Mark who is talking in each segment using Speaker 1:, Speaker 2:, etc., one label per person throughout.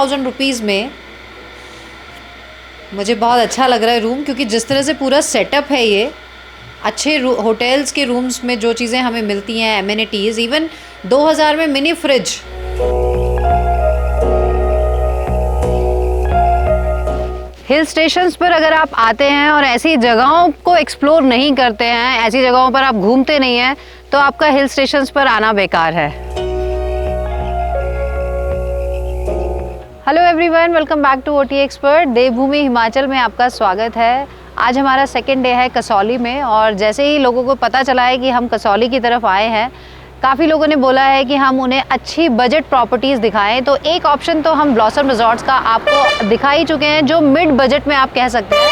Speaker 1: 2000 rupees में मुझे बहुत अच्छा लग रहा है रूम, क्योंकि जिस तरह से पूरा सेटअप है ये अच्छे होटल्स के रूम्स में जो चीज़ें हमें मिलती हैं, एमिनिटीज़, इवन 2000 में मिनी फ्रिज। हिल स्टेशंस पर अगर आप आते हैं और ऐसी जगहों को एक्सप्लोर नहीं करते हैं, ऐसी जगहों पर आप घूमते नहीं हैं, तो आपका हिल स्टेशंस पर आना बेकार है। Hello everyone, welcome back to OT expert. देवभूमि हिमाचल में आपका स्वागत है। आज हमारा सेकेंड डे है कसौली में, और जैसे ही लोगों को पता चला है कि हम कसौली की तरफ आए हैं, काफ़ी लोगों ने बोला है कि हम उन्हें अच्छी बजट प्रॉपर्टीज़ दिखाएं। तो एक ऑप्शन तो हम ब्लॉसम रिजॉर्ट्स का आपको दिखा ही चुके हैं, जो मिड बजट में आप कह सकते हैं,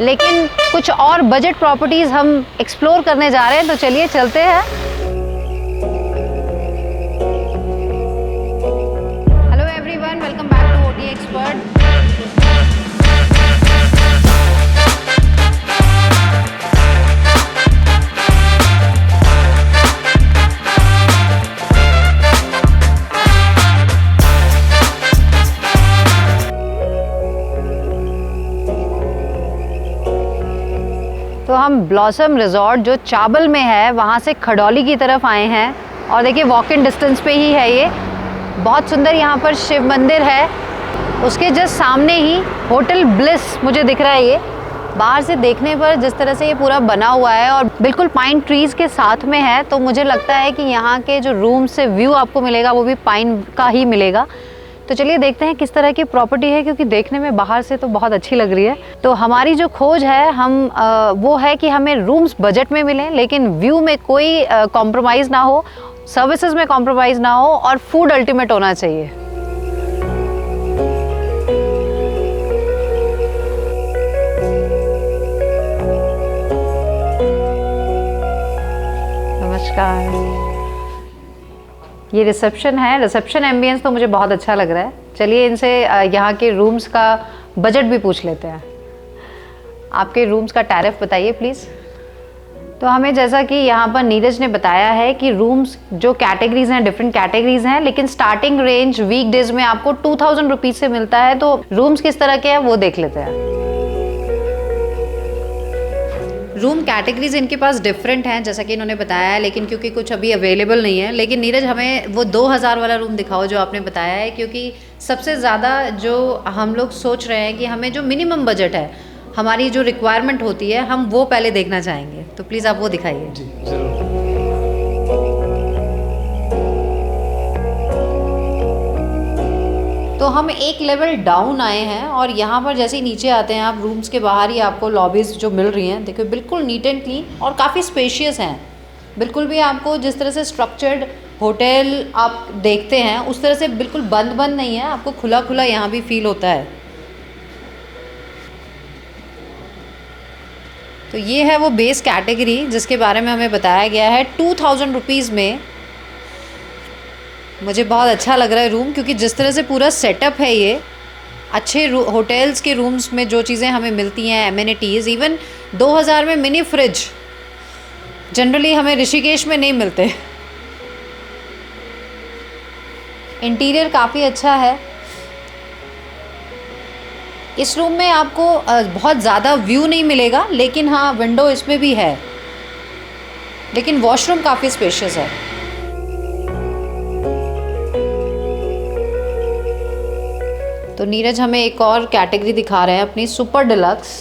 Speaker 1: लेकिन कुछ और बजट प्रॉपर्टीज़ हम एक्सप्लोर करने जा रहे हैं। तो चलिए चलते हैं। Hello everyone, welcome back to OT expert. तो हम ब्लॉसम रिजॉर्ट जो चाबल में है, वहाँ से खडौली की तरफ आए हैं, और देखिए वॉक इन डिस्टेंस पे ही है ये। बहुत सुंदर यहाँ पर शिव मंदिर है, उसके जस्ट सामने ही होटल ब्लिस मुझे दिख रहा है। ये बाहर से देखने पर जिस तरह से ये पूरा बना हुआ है और बिल्कुल पाइन ट्रीज़ के साथ में है, तो मुझे लगता है कि यहाँ के जो रूम से व्यू आपको मिलेगा वो भी पाइन का ही मिलेगा। तो चलिए देखते हैं किस तरह की प्रॉपर्टी है, क्योंकि देखने में बाहर से तो बहुत अच्छी लग रही है। तो हमारी जो खोज है वो है कि हमें रूम्स बजट में मिलें, लेकिन व्यू में कोई कॉम्प्रोमाइज़ ना हो, सर्विसेज में कॉम्प्रोमाइज़ ना हो, और फूड अल्टीमेट होना चाहिए। नमस्कार, ये रिसेप्शन है। रिसेप्शन एम्बियंस तो मुझे बहुत अच्छा लग रहा है। चलिए इनसे यहाँ के रूम्स का बजट भी पूछ लेते हैं। आपके रूम्स का टैरिफ बताइए प्लीज़। तो हमें जैसा कि यहाँ पर नीरज ने बताया है कि रूम्स जो कैटेगरीज हैं, डिफरेंट कैटेगरीज हैं, लेकिन स्टार्टिंग रेंज वीकडेज में आपको 2000 रुपीज़ से मिलता है। तो रूम्स किस तरह के हैं वो देख लेते हैं। रूम कैटेगरीज इनके पास डिफरेंट हैं जैसा कि इन्होंने बताया है, लेकिन क्योंकि कुछ अभी अवेलेबल नहीं है। लेकिन नीरज हमें वो 2000 वाला रूम दिखाओ जो आपने बताया है, क्योंकि सबसे ज़्यादा जो हम लोग सोच रहे हैं कि हमें जो मिनिमम बजट है, हमारी जो रिक्वायरमेंट होती है, हम वो पहले देखना चाहेंगे। तो प्लीज़ आप वो दिखाइए।
Speaker 2: जी ज़रूर।
Speaker 1: तो हम एक लेवल डाउन आए हैं, और यहाँ पर जैसे ही नीचे आते हैं आप, रूम्स के बाहर ही आपको लॉबीज़ जो मिल रही हैं, देखो बिल्कुल नीट एंड क्लीन और काफ़ी स्पेशियस हैं। बिल्कुल भी आपको जिस तरह से स्ट्रक्चर्ड होटल आप देखते हैं उस तरह से बिल्कुल बंद बंद नहीं है, आपको खुला खुला यहाँ भी फील होता है। तो ये है वो बेस कैटेगरी जिसके बारे में हमें बताया गया है। 2000 रुपीज़ में मुझे बहुत अच्छा लग रहा है रूम, क्योंकि जिस तरह से पूरा सेटअप है ये अच्छे होटल्स के रूम्स में जो चीज़ें हमें मिलती हैं, एमिनिटीज़, इवन 2000 में मिनी फ्रिज जनरली हमें ऋषिकेश में नहीं मिलते। इंटीरियर काफ़ी अच्छा है। इस रूम में आपको बहुत ज़्यादा व्यू नहीं मिलेगा, लेकिन हाँ विंडो इसमें भी है, लेकिन वॉशरूम काफ़ी स्पेशियस है। तो नीरज हमें एक और कैटेगरी दिखा रहे हैं अपनी, सुपर डिलक्स।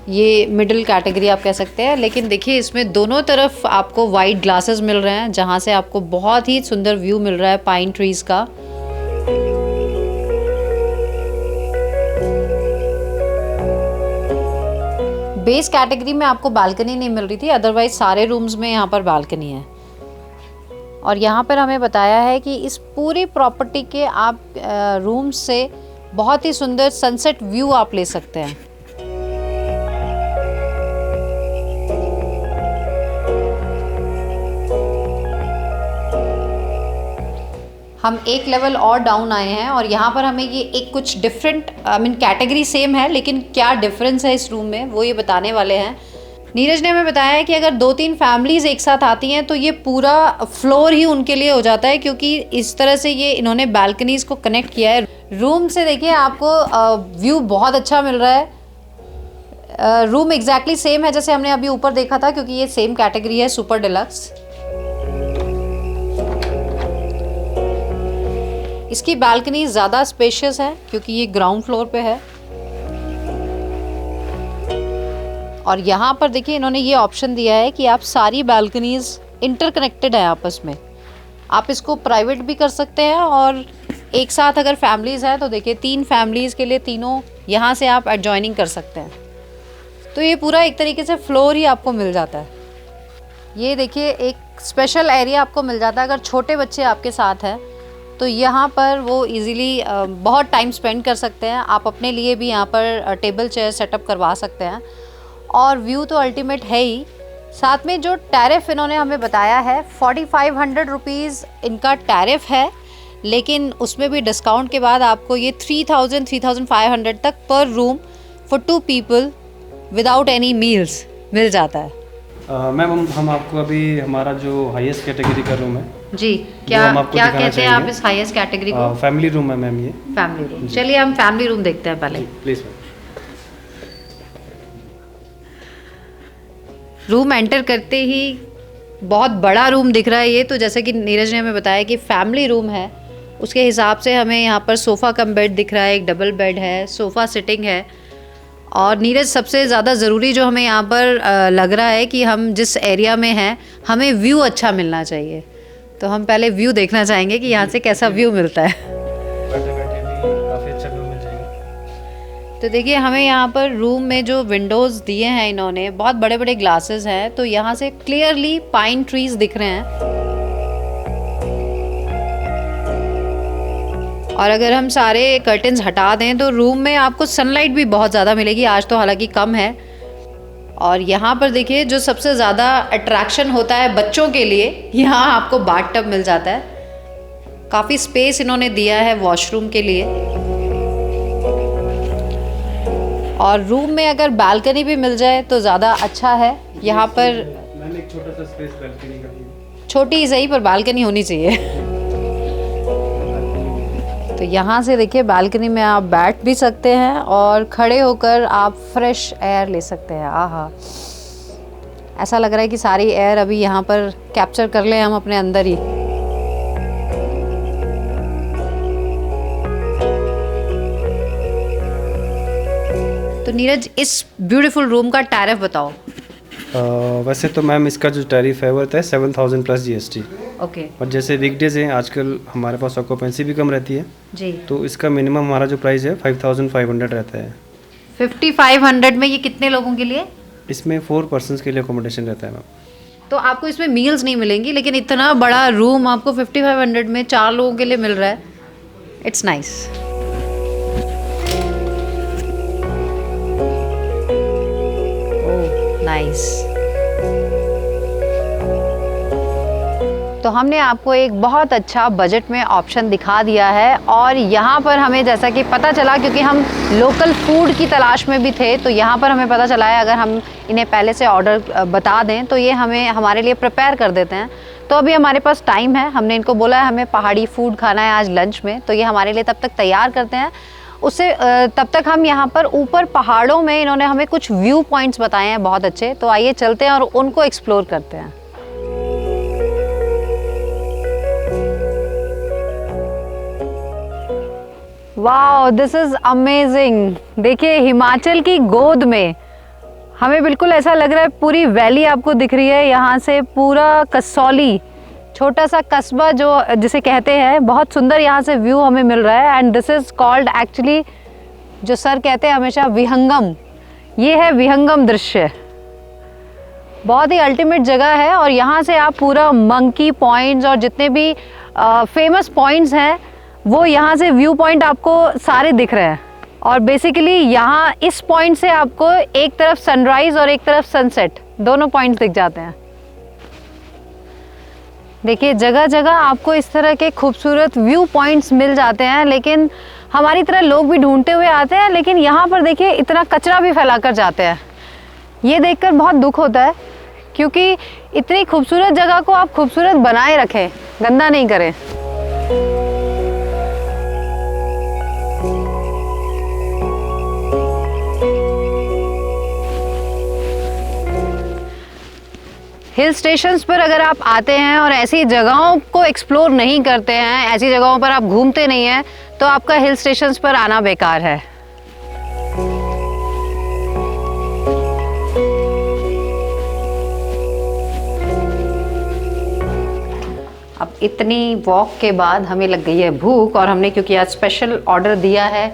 Speaker 1: ये मिडिल कैटेगरी आप कह सकते हैं, लेकिन देखिए इसमें दोनों तरफ आपको वाइट ग्लासेस मिल रहे हैं, जहाँ से आपको बहुत ही सुंदर व्यू मिल रहा है पाइन ट्रीज़ का। बेस कैटेगरी में आपको बालकनी नहीं मिल रही थी, अदरवाइज सारे रूम्स में यहाँ पर बालकनी है। और यहाँ पर हमें बताया है कि इस पूरी प्रॉपर्टी के आप रूम से बहुत ही सुंदर सनसेट व्यू आप ले सकते हैं। हम एक लेवल और डाउन आए हैं, और यहाँ पर हमें ये एक कुछ डिफरेंट कैटेगरी सेम है, लेकिन क्या डिफरेंस है इस रूम में वो ये बताने वाले हैं। नीरज ने हमें बताया है कि अगर 2-3 फैमिलीज़ एक साथ आती हैं तो ये पूरा फ्लोर ही उनके लिए हो जाता है, क्योंकि इस तरह से ये इन्होंने बालकनीज़ को कनेक्ट किया है। रूम से देखिए आपको व्यू बहुत अच्छा मिल रहा है। रूम एग्जैक्टली सेम है जैसे हमने अभी ऊपर देखा था, क्योंकि ये सेम कैटेगरी है सुपर डिलक्स। इसकी बालकनी ज़्यादा स्पेशियस है क्योंकि ये ग्राउंड फ्लोर पे है। और यहाँ पर देखिए इन्होंने ये ऑप्शन दिया है कि आप सारी बालकनीज इंटरकनेक्टेड है आपस में। आप इसको प्राइवेट भी कर सकते हैं, और एक साथ अगर फैमिलीज़ हैं तो देखिए 3 फैमिलीज़ के लिए तीनों यहाँ से आप एडजॉइनिंग कर सकते हैं। तो ये पूरा एक तरीके से फ्लोर ही आपको मिल जाता है। ये देखिए एक स्पेशल एरिया आपको मिल जाता है अगर छोटे बच्चे आपके साथ हैं तो यहाँ पर वो इजीली बहुत टाइम स्पेंड कर सकते हैं। आप अपने लिए भी यहाँ पर टेबल चेयर सेटअप करवा सकते हैं, और व्यू तो अल्टीमेट है ही। साथ में जो टैरिफ इन्होंने हमें बताया है 4500 रुपीज़ इनका टैरिफ है, लेकिन उसमें भी डिस्काउंट के बाद आपको ये 3500 तक पर room for 2 people without any meals मिल जाता है।
Speaker 2: मैम हम आपको अभी हमारा जो हाईएस्ट कैटेगरी का रूम है
Speaker 1: जी, क्या कहते हैं आप इस हाईएस्ट कैटेगरी को?
Speaker 2: फैमिली रूम है मैम, ये
Speaker 1: फैमिली रूम। चलिए हम फैमिली रूम देखते हैं पहले।
Speaker 2: प्लीज़।
Speaker 1: रूम एंटर करते ही बहुत बड़ा रूम दिख रहा है ये तो, जैसे कि नीरज ने हमें बताया कि फैमिली रूम है, उसके हिसाब से हमें यहाँ पर सोफ़ा कम बेड दिख रहा है, एक डबल बेड है, सोफ़ा सिटिंग है। और नीरज सबसे ज़्यादा ज़रूरी जो हमें यहाँ पर लग रहा है कि हम जिस एरिया में हैं हमें व्यू अच्छा मिलना चाहिए, तो हम पहले व्यू देखना चाहेंगे कि यहाँ से कैसा व्यू मिलता है। तो देखिए हमें यहाँ पर रूम में जो विंडोज़ दिए हैं इन्होंने बहुत बड़े बड़े ग्लासेस हैं, तो यहाँ से क्लियरली पाइन ट्रीज दिख रहे हैं। और अगर हम सारे कर्टन्स हटा दें तो रूम में आपको सनलाइट भी बहुत ज़्यादा मिलेगी, आज तो हालांकि कम है। और यहाँ पर देखिए जो सबसे ज़्यादा अट्रैक्शन होता है बच्चों के लिए, यहाँ आपको बाथटब मिल जाता है। काफ़ी स्पेस इन्होंने दिया है वॉशरूम के लिए, और रूम में अगर बालकनी भी मिल जाए तो ज़्यादा अच्छा है। यहाँ पर
Speaker 2: एक छोटा सा स्पेस बालकनी का,
Speaker 1: छोटी ही सही पर बालकनी होनी चाहिए। तो यहाँ से देखिए बालकनी में आप बैठ भी सकते हैं और खड़े होकर आप फ्रेश एयर ले सकते हैं। आहा, ऐसा लग रहा है कि सारी एयर अभी यहाँ पर कैप्चर कर लें हम अपने अंदर ही। तो नीरज इस ब्यूटीफुल रूम का टैरिफ बताओ।
Speaker 2: वैसे तो मैम इसका जो टैरिफ है वो रहता है 7000 प्लस GST।
Speaker 1: ओके।
Speaker 2: और जैसे वीकडेज हैं आजकल हमारे पास ऑक्यूपेंसी भी कम रहती है
Speaker 1: जी, तो
Speaker 2: इसका मिनिमम हमारा जो प्राइस है 5500 रहता है।
Speaker 1: 5500 में ये कितने लोगों के लिए?
Speaker 2: इसमें 4 पर्सन्स के लिए अकोमोडेशन रहता है मैम।
Speaker 1: तो आपको इसमें मील्स नहीं मिलेंगी, लेकिन इतना बड़ा रूम आपको 5500 में 4 लोगों के लिए मिल रहा है। It's nice. नाइस। तो हमने आपको एक बहुत अच्छा बजट में ऑप्शन दिखा दिया है, और यहाँ पर हमें जैसा कि पता चला, क्योंकि हम लोकल फूड की तलाश में भी थे, तो यहाँ पर हमें पता चला है अगर हम इन्हें पहले से ऑर्डर बता दें तो ये हमें हमारे लिए प्रिपेयर कर देते हैं। तो अभी हमारे पास टाइम है, हमने इनको बोला है हमें पहाड़ी फूड खाना है आज लंच में, तो ये हमारे लिए तब तक तैयार करते हैं। उससे तब तक हम यहाँ पर ऊपर पहाड़ों में इन्होंने हमें कुछ व्यू पॉइंट्स बताए हैं बहुत अच्छे, तो आइए चलते हैं और उनको एक्सप्लोर करते हैं। Wow, this is amazing. देखिए हिमाचल की गोद में हमें बिल्कुल ऐसा लग रहा है, पूरी वैली आपको दिख रही है। यहाँ से पूरा कसौली, छोटा सा कस्बा जो जिसे कहते हैं, बहुत सुंदर यहाँ से व्यू हमें मिल रहा है। And this is called actually, जो सर कहते हैं हमेशा, विहंगम। ये है विहंगम दृश्य, बहुत ही अल्टीमेट जगह है। और यहाँ से आप पूरा मंकी पॉइंट्स और जितने भी फेमस पॉइंट्स हैं वो यहाँ से व्यू पॉइंट आपको सारे दिख रहे हैं। और बेसिकली यहाँ इस पॉइंट से आपको एक तरफ सनराइज़ और एक तरफ सनसेट, दोनों पॉइंट्स दिख जाते हैं। देखिए जगह जगह आपको इस तरह के खूबसूरत व्यू पॉइंट्स मिल जाते हैं, लेकिन हमारी तरह लोग भी ढूंढते हुए आते हैं, लेकिन यहाँ पर देखिए इतना कचरा भी फैला कर जाते हैं। ये देखकर बहुत दुख होता है, क्योंकि इतनी खूबसूरत जगह को आप खूबसूरत बनाए रखें, गंदा नहीं करें। हिल स्टेशंस पर अगर आप आते हैं और ऐसी जगहों को एक्सप्लोर नहीं करते हैं, ऐसी जगहों पर आप घूमते नहीं हैं, तो आपका हिल स्टेशंस पर आना बेकार है। अब इतनी वॉक के बाद हमें लग गई है भूख, और हमने क्योंकि आज स्पेशल ऑर्डर दिया है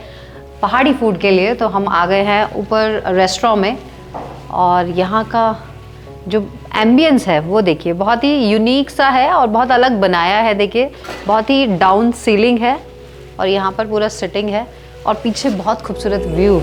Speaker 1: पहाड़ी फूड के लिए, तो हम आ गए हैं ऊपर रेस्टोरेंट में। और यहाँ का जो एम्बियंस है वो देखिए, बहुत ही यूनिक सा है और बहुत अलग बनाया है। देखिए बहुत ही डाउन सीलिंग है और यहाँ पर पूरा सिटिंग है और पीछे बहुत खूबसूरत व्यू।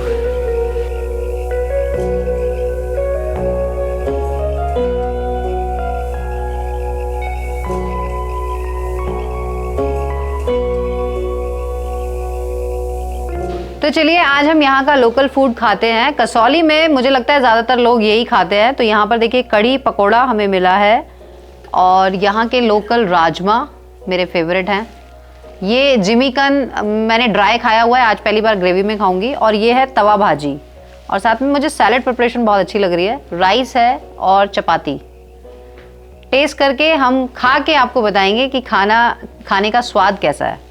Speaker 1: तो चलिए आज हम यहाँ का लोकल फूड खाते हैं। कसौली में मुझे लगता है ज़्यादातर लोग यही खाते हैं। तो यहाँ पर देखिए कड़ी पकोड़ा हमें मिला है और यहाँ के लोकल राजमा मेरे फेवरेट हैं। ये जिमीकन मैंने ड्राई खाया हुआ है, आज पहली बार ग्रेवी में खाऊंगी। और ये है तवा भाजी, और साथ में मुझे सैलेड प्रिपरेशन बहुत अच्छी लग रही है। राइस है और चपाती। टेस्ट करके हम खा के आपको बताएंगे कि खाने का स्वाद कैसा है।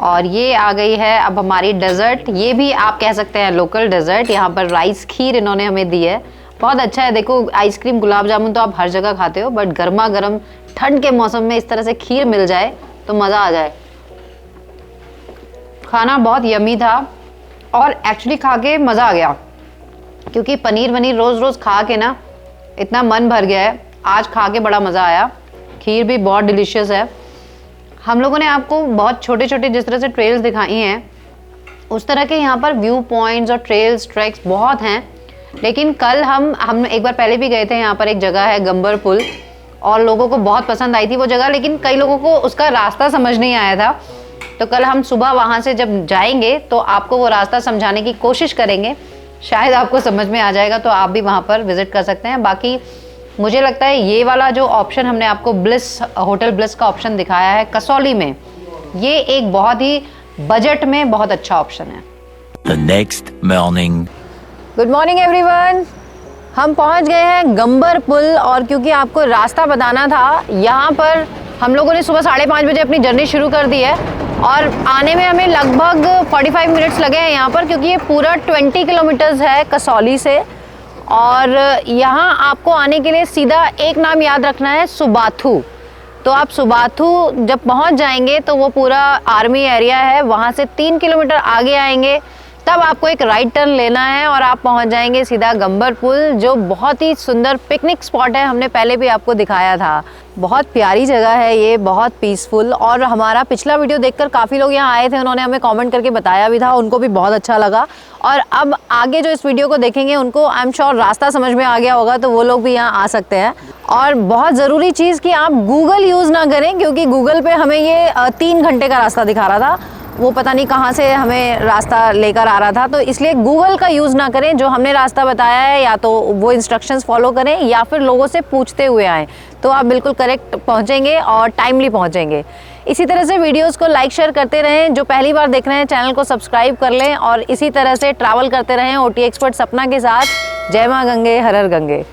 Speaker 1: और ये आ गई है अब हमारी डेजर्ट। ये भी आप कह सकते हैं लोकल डेजर्ट। यहाँ पर राइस खीर इन्होंने हमें दी है, बहुत अच्छा है। देखो आइसक्रीम गुलाब जामुन तो आप हर जगह खाते हो, बट गर्मा गर्म ठंड के मौसम में इस तरह से खीर मिल जाए तो मज़ा आ जाए। खाना बहुत यमी था और एक्चुअली खा के मज़ा आ गया, क्योंकि पनीर रोज़ रोज़ खा के ना इतना मन भर गया है। आज खा के बड़ा मज़ा आया। खीर भी बहुत डिलीशियस है। हम लोगों ने आपको बहुत छोटे छोटे जिस तरह से ट्रेल्स दिखाई हैं, उस तरह के यहाँ पर व्यू पॉइंट्स और ट्रेल्स ट्रैक्स बहुत हैं। लेकिन कल हम एक बार पहले भी गए थे। यहाँ पर एक जगह है गंबर पुल, और लोगों को बहुत पसंद आई थी वो जगह, लेकिन कई लोगों को उसका रास्ता समझ नहीं आया था। तो कल हम सुबह वहाँ से जब जाएंगे तो आपको वो रास्ता समझाने की कोशिश करेंगे, शायद आपको समझ में आ जाएगा, तो आप भी वहाँ पर विजिट कर सकते हैं। बाकी मुझे लगता है ये वाला जो ऑप्शन हमने आपको होटल ब्लिस का ऑप्शन दिखाया है कसौली में, ये एक बहुत ही बजट में बहुत अच्छा ऑप्शन है।
Speaker 3: The next morning.
Speaker 1: Good morning everyone. हम पहुंच गए हैं गंबर पुल, और क्योंकि आपको रास्ता बताना था, यहाँ पर हम लोगों ने सुबह 5:30 बजे अपनी जर्नी शुरू कर दी है और आने में हमें लगभग 45 मिनट्स लगे हैं यहाँ पर, क्योंकि ये पूरा 20 किलोमीटर्स है कसौली से। और यहाँ आपको आने के लिए सीधा एक नाम याद रखना है, सुबाथू। तो आप सुबाथू जब पहुँच जाएंगे तो वो पूरा आर्मी एरिया है, वहाँ से 3 किलोमीटर आगे आएंगे तब आपको एक राइट टर्न लेना है और आप पहुंच जाएंगे सीधा गंबर पुल, जो बहुत ही सुंदर पिकनिक स्पॉट है। हमने पहले भी आपको दिखाया था। बहुत प्यारी जगह है ये, बहुत पीसफुल। और हमारा पिछला वीडियो देखकर काफ़ी लोग यहाँ आए थे, उन्होंने हमें कमेंट करके बताया भी था, उनको भी बहुत अच्छा लगा। और अब आगे जो इस वीडियो को देखेंगे उनको आई एम श्योर रास्ता समझ में आ गया होगा, तो वो लोग भी यहाँ आ सकते हैं। और बहुत ज़रूरी चीज़ कि आप गूगल यूज़ ना करें, क्योंकि गूगल पे हमें ये 3 घंटे का रास्ता दिखा रहा था, वो पता नहीं कहाँ से हमें रास्ता लेकर आ रहा था। तो इसलिए गूगल का यूज़ ना करें। जो हमने रास्ता बताया है या तो वो इंस्ट्रक्शंस फॉलो करें या फिर लोगों से पूछते हुए आएँ, तो आप बिल्कुल करेक्ट पहुँचेंगे और टाइमली पहुँचेंगे। इसी तरह से वीडियोस को लाइक शेयर करते रहें। जो पहली बार देख रहे हैं चैनल को सब्सक्राइब कर लें और इसी तरह से ट्रैवल करते रहें OT एक्सपर्ट सपना के साथ। जय माँ गंगे, हर हर गंगे।